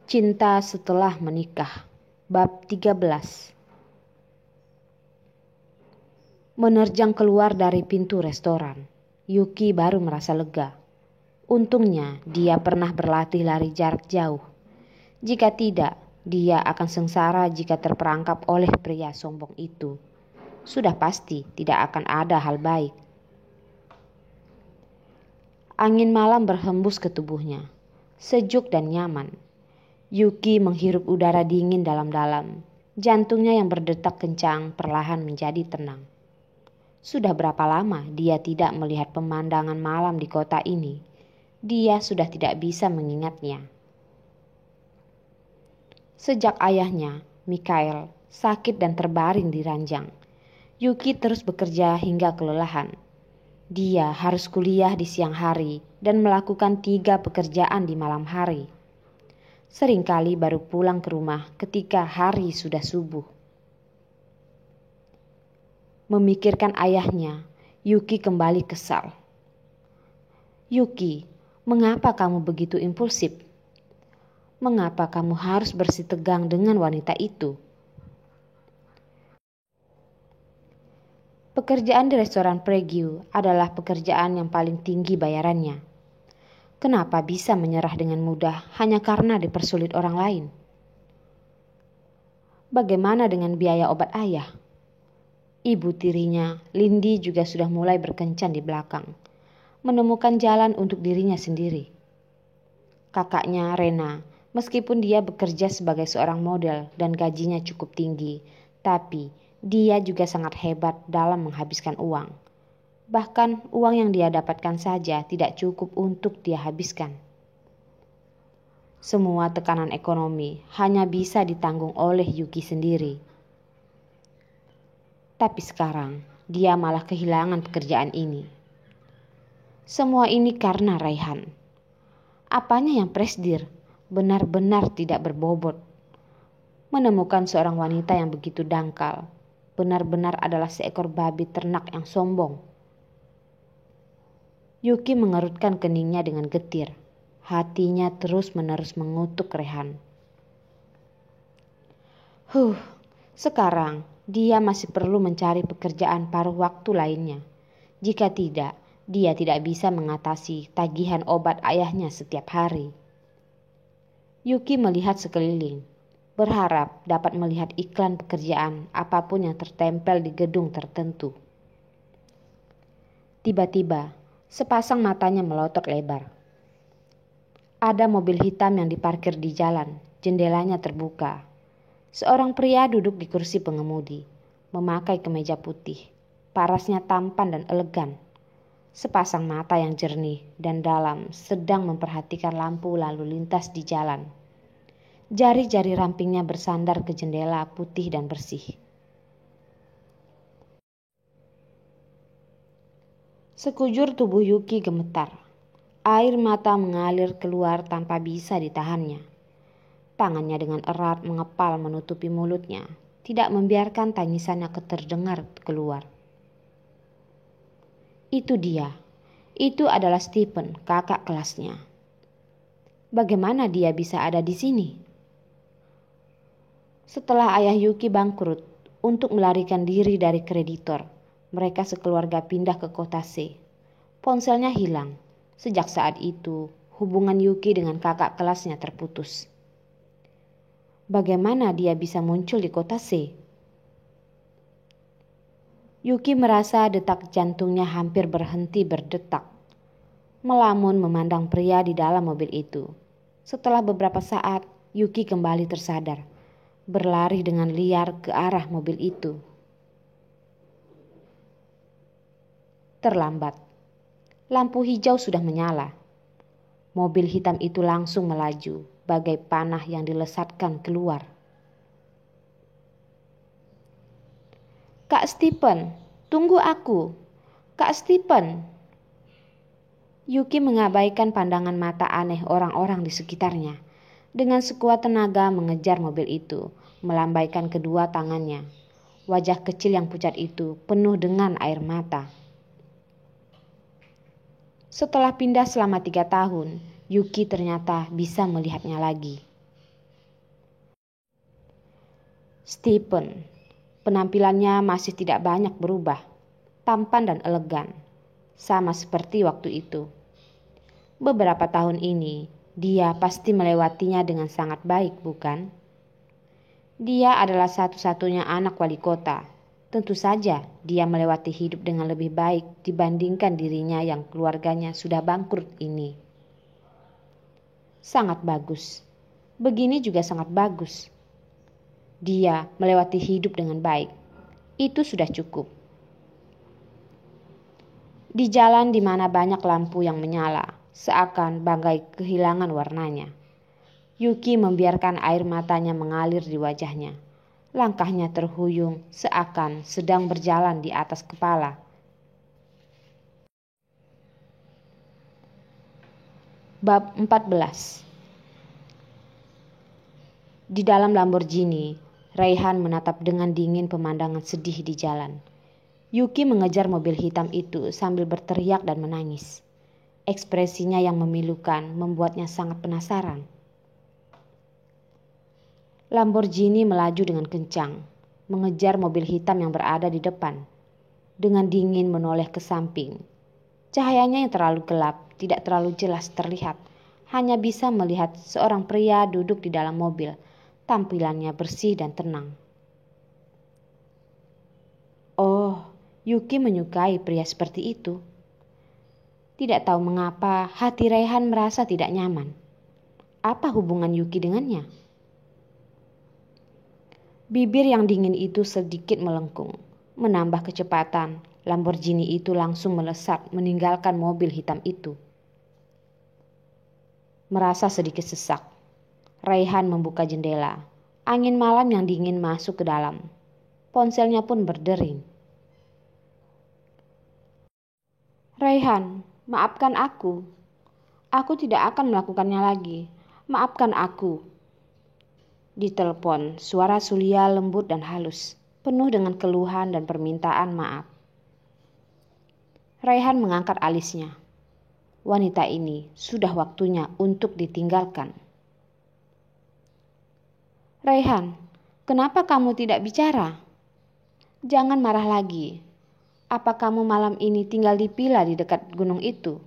Cinta setelah menikah. Bab 13. Menerjang keluar dari pintu restoran, Yuki baru merasa lega. Untungnya dia pernah berlatih lari jarak jauh. Jika tidak, dia akan sengsara jika terperangkap oleh pria sombong itu. Sudah pasti tidak akan ada hal baik. Angin malam berhembus ke tubuhnya, sejuk dan nyaman. Yuki menghirup udara dingin dalam-dalam. Jantungnya yang berdetak kencang perlahan menjadi tenang. Sudah berapa lama dia tidak melihat pemandangan malam di kota ini? Dia sudah tidak bisa mengingatnya. Sejak ayahnya, Mikhail, sakit dan terbaring di ranjang, Yuki terus bekerja hingga kelelahan. Dia harus kuliah di siang hari dan melakukan 3 pekerjaan di malam hari. Seringkali baru pulang ke rumah ketika hari sudah subuh. Memikirkan ayahnya, Yuki kembali kesal. Yuki, mengapa kamu begitu impulsif? Mengapa kamu harus bersitegang dengan wanita itu? Pekerjaan di restoran Prague adalah pekerjaan yang paling tinggi bayarannya. Kenapa bisa menyerah dengan mudah hanya karena dipersulit orang lain? Bagaimana dengan biaya obat ayah? Ibu tirinya, Lindy, juga sudah mulai berkencan di belakang, menemukan jalan untuk dirinya sendiri. Kakaknya, Rena, meskipun dia bekerja sebagai seorang model dan gajinya cukup tinggi, tapi dia juga sangat hebat dalam menghabiskan uang. Bahkan uang yang dia dapatkan saja tidak cukup untuk dia habiskan. Semua tekanan ekonomi hanya bisa ditanggung oleh Yuki sendiri. Tapi sekarang dia malah kehilangan pekerjaan ini. Semua ini karena Raihan. Apanya yang presdir benar-benar tidak berbobot. Menemukan seorang wanita yang begitu dangkal benar-benar adalah seekor babi ternak yang sombong. Yuki mengerutkan keningnya dengan getir. Hatinya terus-menerus mengutuk Rehan. Sekarang dia masih perlu mencari pekerjaan paruh waktu lainnya. Jika tidak, dia tidak bisa mengatasi tagihan obat ayahnya setiap hari. Yuki melihat sekeliling, berharap dapat melihat iklan pekerjaan apapun yang tertempel di gedung tertentu. Tiba-tiba, sepasang matanya melotot lebar. Ada mobil hitam yang diparkir di jalan, jendelanya terbuka. Seorang pria duduk di kursi pengemudi, memakai kemeja putih, parasnya tampan dan elegan. Sepasang mata yang jernih dan dalam sedang memperhatikan lampu lalu lintas di jalan. Jari-jari rampingnya bersandar ke jendela putih dan bersih. Sekujur tubuh Yuki gemetar. Air mata mengalir keluar tanpa bisa ditahannya. Tangannya dengan erat mengepal menutupi mulutnya, tidak membiarkan tangisannya terdengar keluar. Itu dia. Itu adalah Stephen, kakak kelasnya. Bagaimana dia bisa ada di sini? Setelah ayah Yuki bangkrut untuk melarikan diri dari kreditor, mereka sekeluarga pindah ke kota C. Ponselnya hilang. Sejak saat itu, hubungan Yuki dengan kakak kelasnya terputus. Bagaimana dia bisa muncul di kota C? Yuki merasa detak jantungnya hampir berhenti berdetak. Melamun memandang pria di dalam mobil itu. Setelah beberapa saat, Yuki kembali tersadar, berlari dengan liar ke arah mobil itu. Terlambat. Lampu hijau sudah menyala. Mobil hitam itu langsung melaju, bagai panah yang dilesatkan keluar. Kak Stephen, tunggu aku. Kak Stephen. Yuki mengabaikan pandangan mata aneh orang-orang di sekitarnya. Dengan sekuat tenaga mengejar mobil itu, melambaikan kedua tangannya. Wajah kecil yang pucat itu penuh dengan air mata. Setelah pindah selama 3 tahun, Yuki ternyata bisa melihatnya lagi. Stephen, penampilannya masih tidak banyak berubah, tampan dan elegan, sama seperti waktu itu. Beberapa tahun ini, dia pasti melewatinya dengan sangat baik, bukan? Dia adalah satu-satunya anak wali kota. Tentu saja dia melewati hidup dengan lebih baik dibandingkan dirinya yang keluarganya sudah bangkrut ini. Sangat bagus. Begini juga sangat bagus. Dia melewati hidup dengan baik. Itu sudah cukup. Di jalan di mana banyak lampu yang menyala, seakan bagai kehilangan warnanya. Yuki membiarkan air matanya mengalir di wajahnya. Langkahnya terhuyung seakan sedang berjalan di atas kepala. Bab 14. Di dalam Lamborghini, Raihan menatap dengan dingin pemandangan sedih di jalan. Yuki mengejar mobil hitam itu sambil berteriak dan menangis. Ekspresinya yang memilukan membuatnya sangat penasaran. Lamborghini melaju dengan kencang, mengejar mobil hitam yang berada di depan. Dengan dingin menoleh ke samping. Cahayanya yang terlalu gelap, tidak terlalu jelas terlihat. Hanya bisa melihat seorang pria duduk di dalam mobil. Tampilannya bersih dan tenang. Oh, Yuki menyukai pria seperti itu. Tidak tahu mengapa hati Raihan merasa tidak nyaman. Apa hubungan Yuki dengannya? Bibir yang dingin itu sedikit melengkung. Menambah kecepatan, Lamborghini itu langsung melesat meninggalkan mobil hitam itu. Merasa sedikit sesak. Raihan membuka jendela. Angin malam yang dingin masuk ke dalam. Ponselnya pun berdering. Raihan, maafkan aku. Aku tidak akan melakukannya lagi. Maafkan aku. Di telepon, suara Sulia lembut dan halus, penuh dengan keluhan dan permintaan maaf. Raihan mengangkat alisnya. Wanita ini sudah waktunya untuk ditinggalkan. Raihan, kenapa kamu tidak bicara? Jangan marah lagi. Apa kamu malam ini tinggal di villa di dekat gunung itu?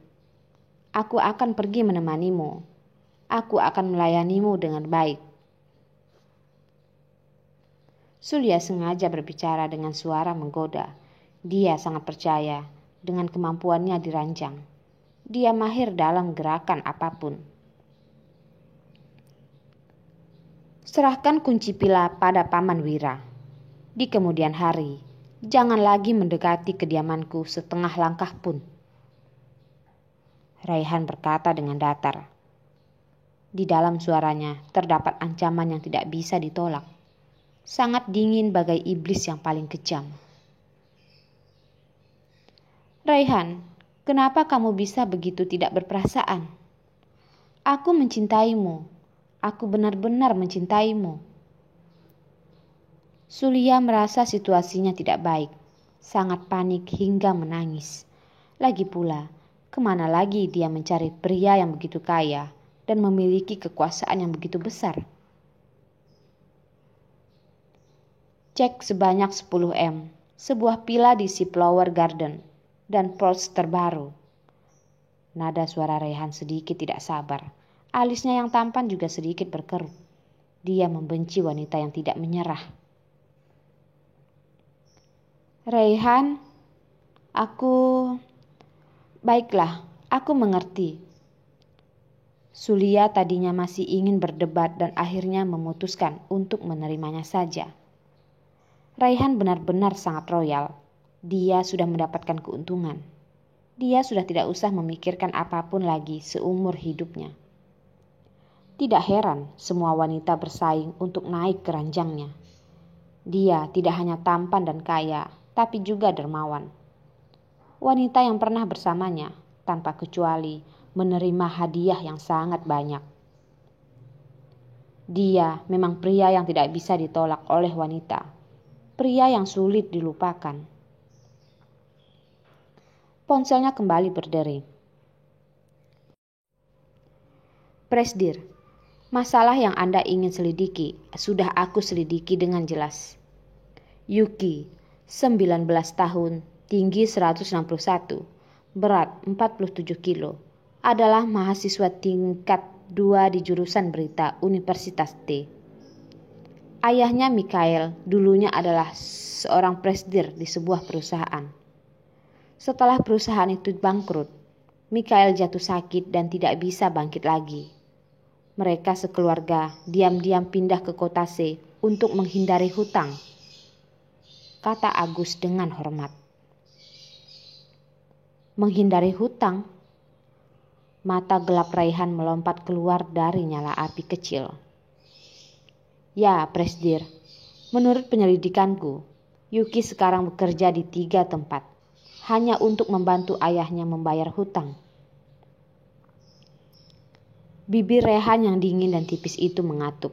Aku akan pergi menemanimu. Aku akan melayanimu dengan baik. Sulia sengaja berbicara dengan suara menggoda. Dia sangat percaya dengan kemampuannya dirancang. Dia mahir dalam gerakan apapun. Serahkan kunci villa pada Paman Wira. Di kemudian hari, jangan lagi mendekati kediamanku setengah langkah pun. Raihan berkata dengan datar. Di dalam suaranya terdapat ancaman yang tidak bisa ditolak. Sangat dingin bagai iblis yang paling kejam. Raihan, kenapa kamu bisa begitu tidak berperasaan? Aku mencintaimu. Aku benar-benar mencintaimu. Sulia merasa situasinya tidak baik. Sangat panik hingga menangis. Lagi pula, kemana lagi dia mencari pria yang begitu kaya dan memiliki kekuasaan yang begitu besar? Cek sebanyak 10 M, sebuah villa di Flower Garden, dan Porsche terbaru. Nada suara Raihan sedikit tidak sabar. Alisnya yang tampan juga sedikit berkerut. Dia membenci wanita yang tidak menyerah. Raihan, baiklah, aku mengerti. Sulia tadinya masih ingin berdebat dan akhirnya memutuskan untuk menerimanya saja. Raihan benar-benar sangat royal. Dia sudah mendapatkan keuntungan. Dia sudah tidak usah memikirkan apapun lagi seumur hidupnya. Tidak heran semua wanita bersaing untuk naik ke ranjangnya. Dia tidak hanya tampan dan kaya, tapi juga dermawan. Wanita yang pernah bersamanya, tanpa kecuali, menerima hadiah yang sangat banyak. Dia memang pria yang tidak bisa ditolak oleh wanita. Pria yang sulit dilupakan. Ponselnya kembali berdering. Presdir, Masalah yang Anda ingin selidiki sudah aku selidiki dengan jelas. Yuki, 19 tahun, tinggi 161, berat 47 kilo, adalah mahasiswa tingkat 2 di jurusan berita Universitas T. Ayahnya Mikhail dulunya adalah seorang presidir di sebuah perusahaan. Setelah perusahaan itu bangkrut, Mikhail jatuh sakit dan tidak bisa bangkit lagi. Mereka sekeluarga diam-diam pindah ke kota C untuk menghindari hutang, kata Agus dengan hormat. Menghindari hutang? Mata gelap Raihan melompat keluar dari nyala api kecil. Ya, Presdir. Menurut penyelidikanku, Yuki sekarang bekerja di 3 tempat, hanya untuk membantu ayahnya membayar hutang. Bibir Rehan yang dingin dan tipis itu mengatup.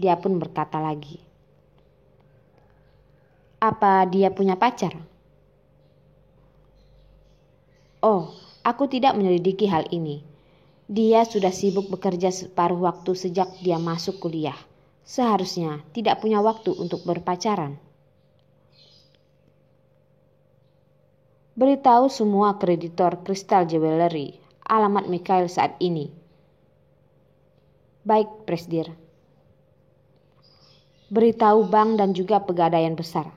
Dia pun berkata lagi. Apa dia punya pacar? Oh, aku tidak menyelidiki hal ini. Dia sudah sibuk bekerja separuh waktu sejak dia masuk kuliah. Seharusnya tidak punya waktu untuk berpacaran. Beritahu semua kreditor Crystal Jewelry alamat Mikhail saat ini. Baik, Presdir. Beritahu bank dan juga pegadaian besar.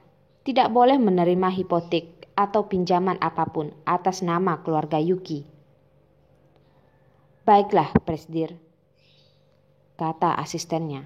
Tidak boleh menerima hipotek atau pinjaman apapun atas nama keluarga Yuki. Baiklah, Presdir, kata asistennya.